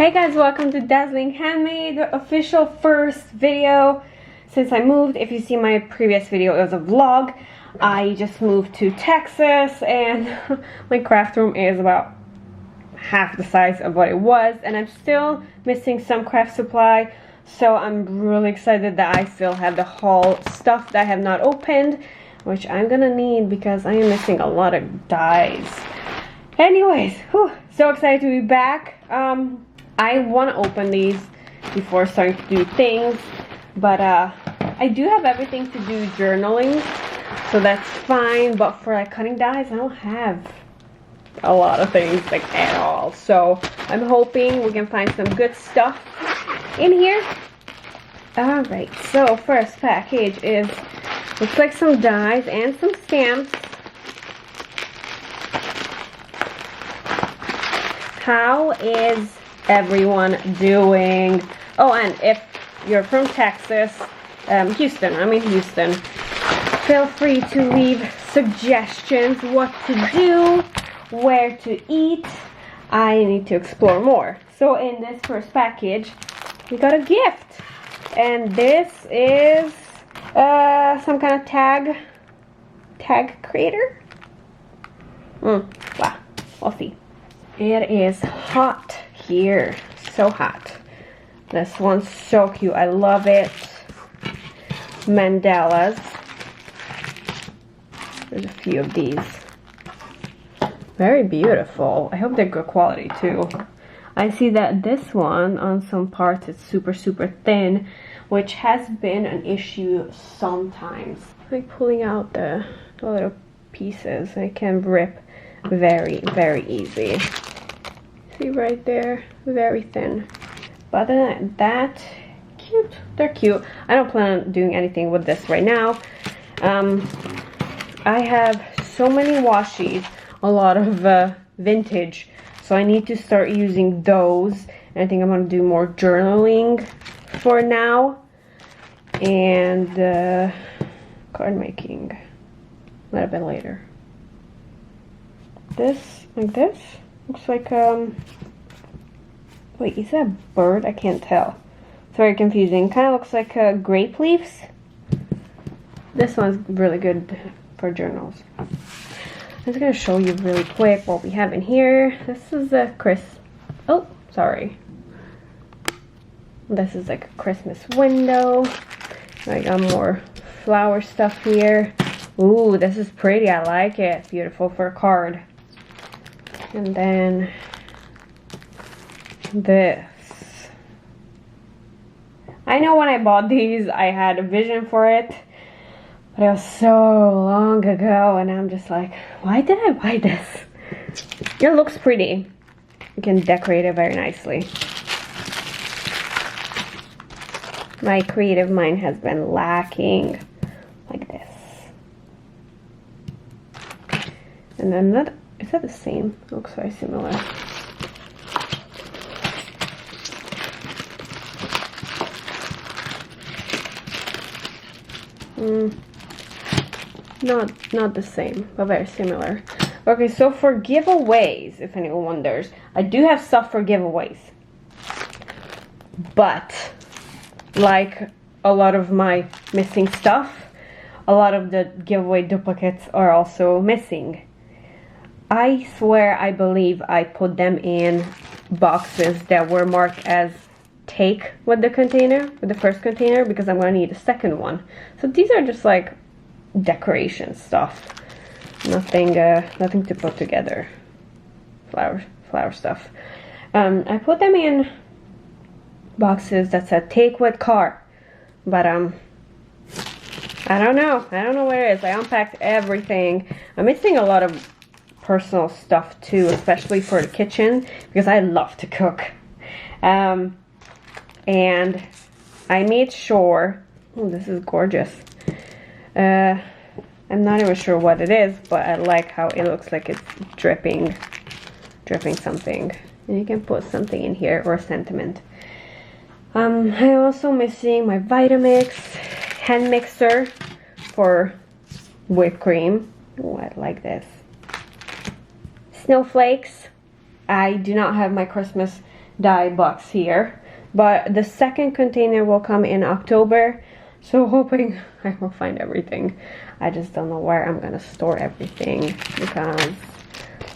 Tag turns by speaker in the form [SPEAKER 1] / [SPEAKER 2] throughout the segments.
[SPEAKER 1] Hey guys, welcome to Dazzling Handmade, the official first video since I moved. If you see my previous video, it was a vlog. I just moved to Texas and my craft room is about half the size of what it was, and I'm still missing some craft supply, so I'm really excited that I still have the haul stuff that I have not opened, which I'm gonna need because I am missing a lot of dies. Anyways, so excited to be back. I want to open these before starting to do things, but I do have everything to do journaling, so that's fine. But for like cutting dies, I don't have a lot of things like at all. So I'm hoping we can find some good stuff in here. All right, so first package is looks like some dies and some stamps. How is everyone doing? Oh, and if you're from Texas, Houston, I'm in Houston, feel free to leave suggestions what to do, where to eat. I need to explore more. So in this first package we got a gift, and this is some kind of tag creator. Wow, we'll see. It is hot here, so hot. This one's so cute, I love it. Mandalas. There's a few of these. Very beautiful. I hope they're good quality too. I see that this one on some parts is super thin, which has been an issue sometimes. Like pulling out the little pieces, it can rip very easy. See right there, very thin. But other than that, cute. They're cute. I don't plan on doing anything with this right now. I have so many washies, a lot of vintage, so I need to start using those. And I think I'm gonna do more journaling for now, and card making a little bit later. This, like this, looks like wait, is that a bird? I can't tell. It's very confusing. Kind of looks like grape leaves. This one's really good for journals. I'm just gonna show you really quick what we have in here. This is a oh, sorry. This is like a Christmas window. I got more flower stuff here. Ooh, this is pretty. I like it. Beautiful for a card. And then this. I know when I bought these, I had a vision for it, but it was so long ago, and I'm just like, why did I buy this? It looks pretty. You can decorate it very nicely. My creative mind has been lacking like this. And then that, is that the same? It looks very similar. Not the same, but very similar. Okay, so for giveaways, if anyone wonders, I do have stuff for giveaways. But like a lot of my missing stuff, a lot of the giveaway duplicates are also missing. I swear I believe I put them in boxes that were marked as take with the container, with the first container, because I'm gonna need a second one. So these are just like decoration stuff. Nothing to put together. Flower stuff. I put them in boxes that said take with car, but I don't know where it is. I unpacked everything. I'm missing a lot of personal stuff too, especially for the kitchen, because I love to cook. And I made sure, oh, this is gorgeous. I'm not even sure what it is, but I like how it looks like it's dripping something. And you can put something in here, or a sentiment. I'm also missing my Vitamix hand mixer for whipped cream. Oh, I like this. Snowflakes. I do not have my Christmas die box here. But the second container will come in October. So hoping I will find everything. I just don't know where I'm gonna store everything because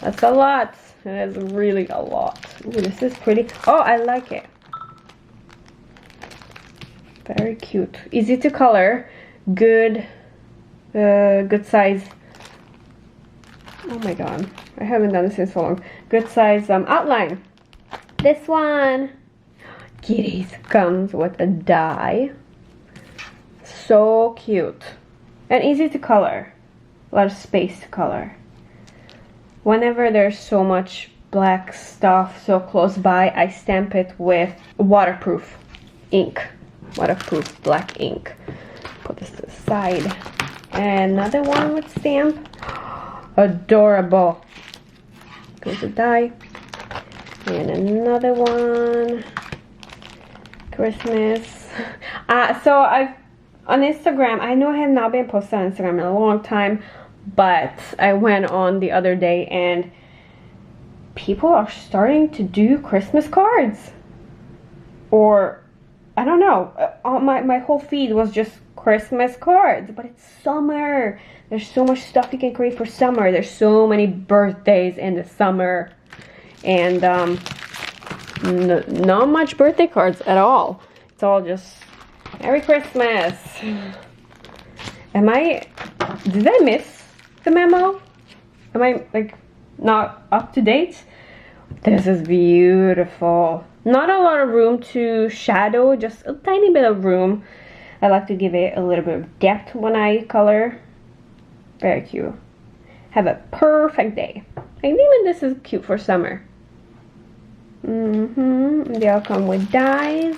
[SPEAKER 1] that's a lot. It is really a lot. Ooh, this is pretty. Oh, I like it. Very cute. Easy to color. Good, good size. Oh my god. I haven't done this in so long. Good size outline. This one. Kitties comes with a die. So cute and easy to color. A lot of space to color. Whenever there's so much black stuff so close by, I stamp it with waterproof ink, waterproof black ink. Put this to the side. And another one with stamp. Adorable. Goes a die. And another one. Christmas. So I've on Instagram, I know I have not been posted on Instagram in a long time, but I went on the other day and people are starting to do Christmas cards. Or, I don't know, my whole feed was just Christmas cards, but it's summer. There's so much stuff you can create for summer. There's so many birthdays in the summer. And not much birthday cards at all. It's all just Merry Christmas. Did I miss the memo? Am I like not up to date? This is beautiful. Not a lot of room to shadow, just a tiny bit of room. I like to give it a little bit of depth when I color. Very cute. Have a perfect day. And even this is cute for summer. They all come with dies.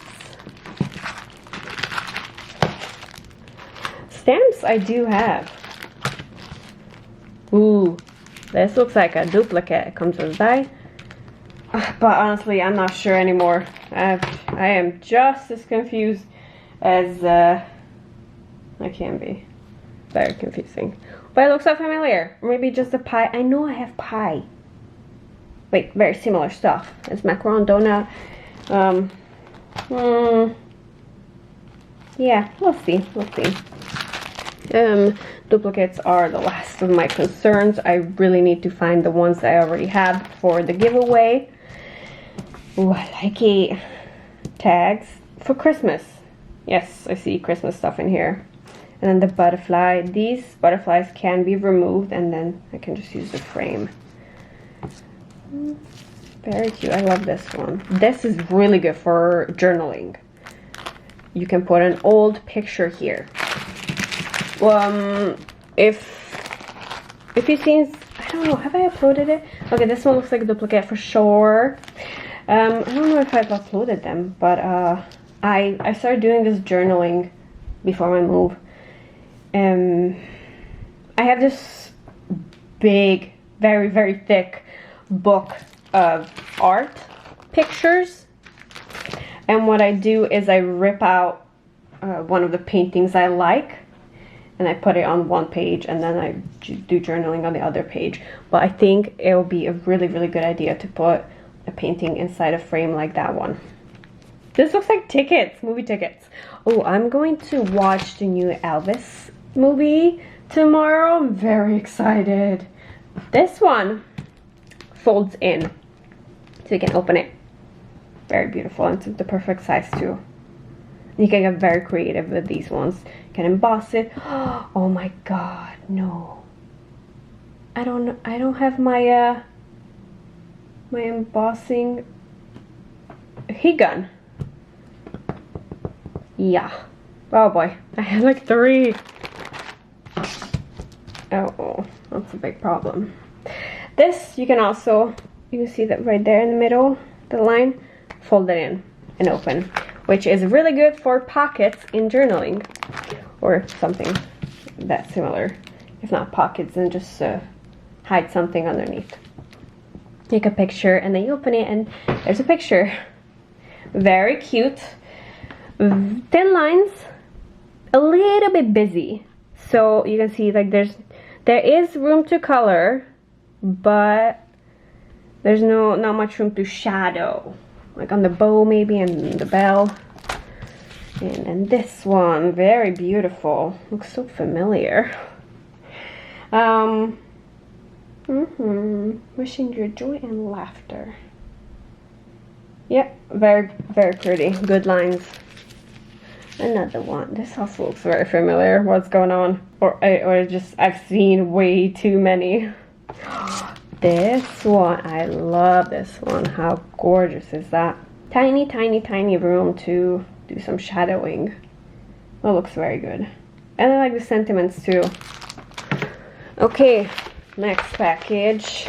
[SPEAKER 1] Stamps I do have. Ooh, this looks like a duplicate. It comes with a die. But honestly, I'm not sure anymore. I am just as confused as I can be. Very confusing. But it looks so familiar. Maybe just a pie. I know I have pie. Wait, very similar stuff. It's macaron donut. Yeah, we'll see. We'll see. Duplicates are the last of my concerns. I really need to find the ones that I already have for the giveaway. Ooh, I like it. Tags for Christmas. Yes, I see Christmas stuff in here. And then the butterfly. These butterflies can be removed and then I can just use the frame. Very cute. I love this one. This is really good for journaling. You can put an old picture here. If you've seen, I don't know, have I uploaded it? Okay, this one looks like a duplicate for sure. I don't know if I've uploaded them, but I started doing this journaling before my move. I have this big, very, very thick book of art pictures. And what I do is I rip out one of the paintings I like and I put it on one page and then I do journaling on the other page. But I think it will be a really, really good idea to put a painting inside a frame like that one. This looks like tickets, movie tickets. Oh, I'm going to watch the new Elvis movie tomorrow. I'm very excited. This one folds in so you can open it. Very beautiful and it's the perfect size too. You can get very creative with these ones. You can emboss it. Oh my god, no. I don't have my my embossing heat gun. Yeah. Oh boy, I have like 3. Oh, that's a big problem. This you can also, you can see that right there in the middle, the line, fold it in and open, which is really good for pockets in journaling or something that's similar. If not pockets, then just hide something underneath. Take a picture and then you open it and there's a picture. Very cute. Thin lines, a little bit busy. So you can see like there is room to color, but there's not much room to shadow. like on the bow maybe, and the bell. And then this one, very beautiful. Looks so familiar. Wishing you joy and laughter. Yeah, very, very pretty. Good lines. Another one. This also looks very familiar. What's going on? Or just I've seen way too many. This one, I love this one. How gorgeous is that? Tiny, tiny, tiny room to do some shadowing. That looks very good. And I like the sentiments too. Okay, next package.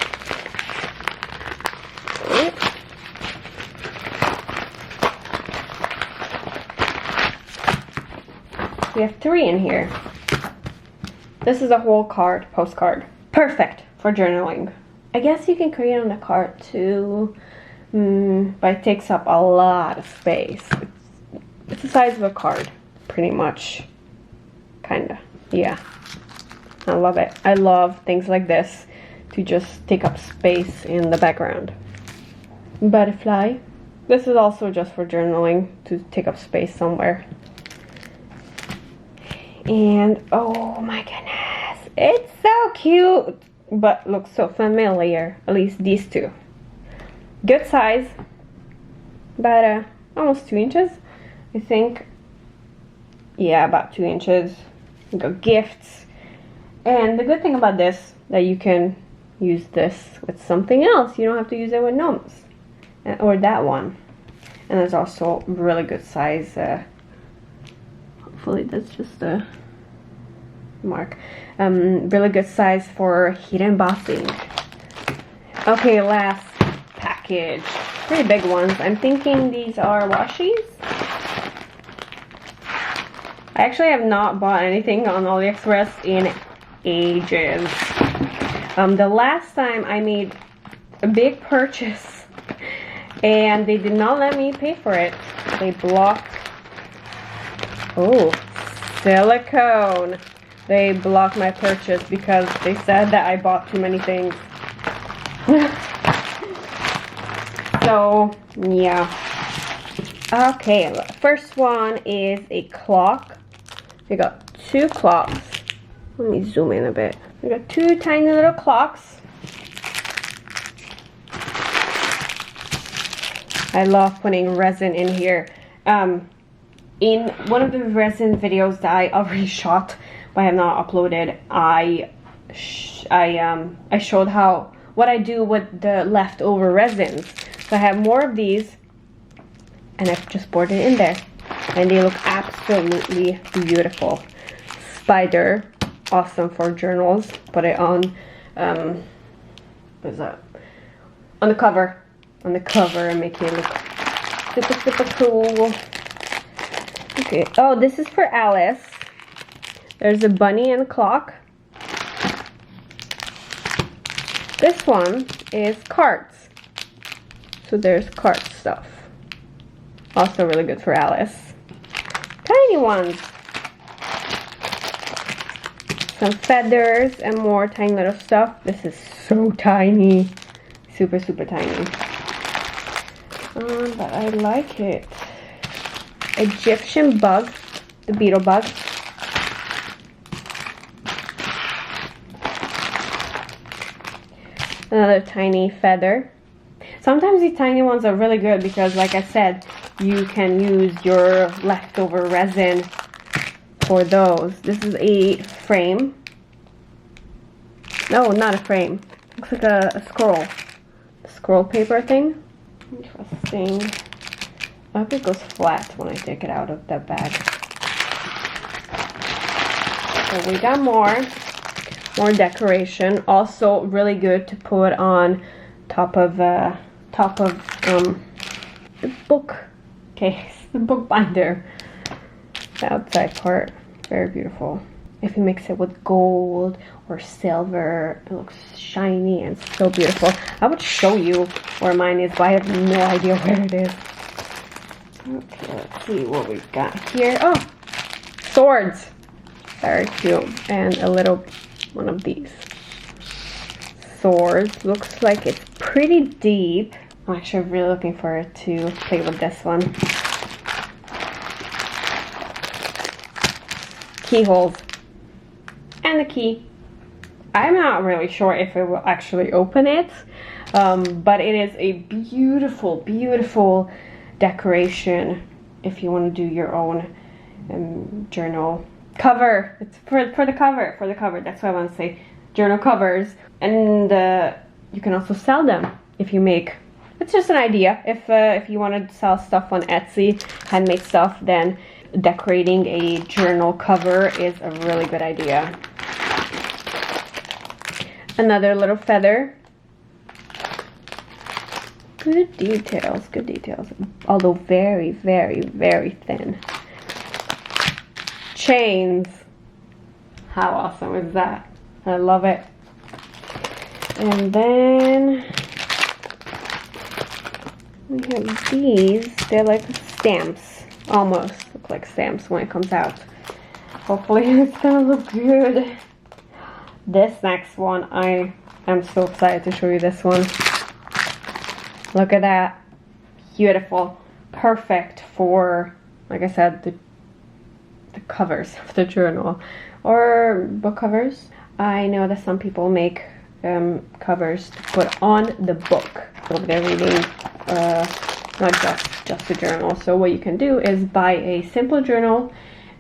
[SPEAKER 1] We have 3 in here. This is a whole card, postcard. Perfect for journaling. I guess you can create on the card too, but it takes up a lot of space. It's the size of a card, pretty much. Kinda, yeah. I love it. I love things like this to just take up space in the background. Butterfly. This is also just for journaling, to take up space somewhere. And oh my goodness, it's so cute, but looks so familiar. At least these 2. Good size, about almost 2 inches, I think. Yeah, about 2 inches. We got gifts, and the good thing about this that you can use this with something else. You don't have to use it with gnomes or that one. And there's also really good size. Hopefully that's just a mark. Really good size for heat embossing. Okay, last package. Pretty big ones. I'm thinking these are washies. I actually have not bought anything on AliExpress in ages. The last time I made a big purchase and they did not let me pay for it. They blocked. Oh, Silicone. They blocked my purchase because they said that I bought too many things. So, yeah. Okay, first one is a clock. We got 2 clocks. Let me zoom in a bit. We got 2 tiny little clocks. I love putting resin in here. In one of the resin videos that I already shot but I have not uploaded, I showed what I do with the leftover resins. So I have more of these, and I've just poured it in there, and they look absolutely beautiful. Spider, awesome for journals. Put it on, what is that? On the cover, and make it look super, super cool. Okay. Oh, this is for Alice. There's a bunny and a clock. This one is cards. So there's card stuff. Also really good for Alice. Tiny ones. Some feathers and more tiny little stuff. This is so tiny. Super, super tiny. But I like it. Egyptian bug. The beetle bug. Another tiny feather. Sometimes these tiny ones are really good because, like I said, you can use your leftover resin for those. This is a frame. No, not a frame. Looks like a scroll. Scroll paper thing. Interesting. I hope it goes flat when I take it out of the bag. So we got more decoration. Also really good to put on top of the book case, the book binder. The outside part, very beautiful. If you mix it with gold or silver, it looks shiny and so beautiful. I would show you where mine is, but I have no idea where it is. Okay, let's see what we've got here. Oh, swords. Very cute. And a little one of these. Swords. Looks like it's pretty deep. I'm actually really looking forward to play with this one. Keyholes. And the key. I'm not really sure if it will actually open it, but it is a beautiful, beautiful decoration if you want to do your own journal cover. It's for the cover, that's what I want to say. Journal covers. And you can also sell them if you make. It's just an idea. If you want to sell stuff on Etsy, handmade stuff, then decorating a journal cover is a really good idea. Another little feather. Good details, good details. Although very, very, very thin. Chains. How awesome is that? I love it. And then we have these. They're like stamps. Almost look like stamps when it comes out. Hopefully it's gonna look good. This next one, I am so excited to show you this one. Look at that. Beautiful. Perfect for, like I said, the covers of the journal or book covers. I know that some people make covers to put on the book if they're reading, not just the journal. So what you can do is buy a simple journal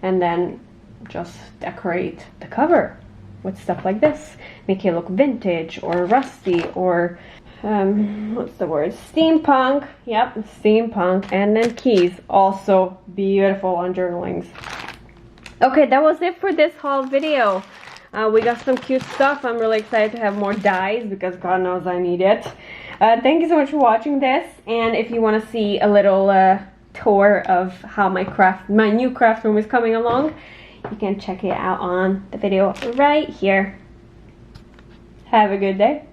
[SPEAKER 1] and then just decorate the cover with stuff like this. Make it look vintage or rusty or what's the word? Steampunk. Yep, steampunk. And then keys, also beautiful on journalings. Okay, that was it for this haul video. We got some cute stuff. I'm really excited to have more dies because God knows I need it. Thank you so much for watching this. And if you want to see a little tour of how my new craft room is coming along, you can check it out on the video right here. Have a good day.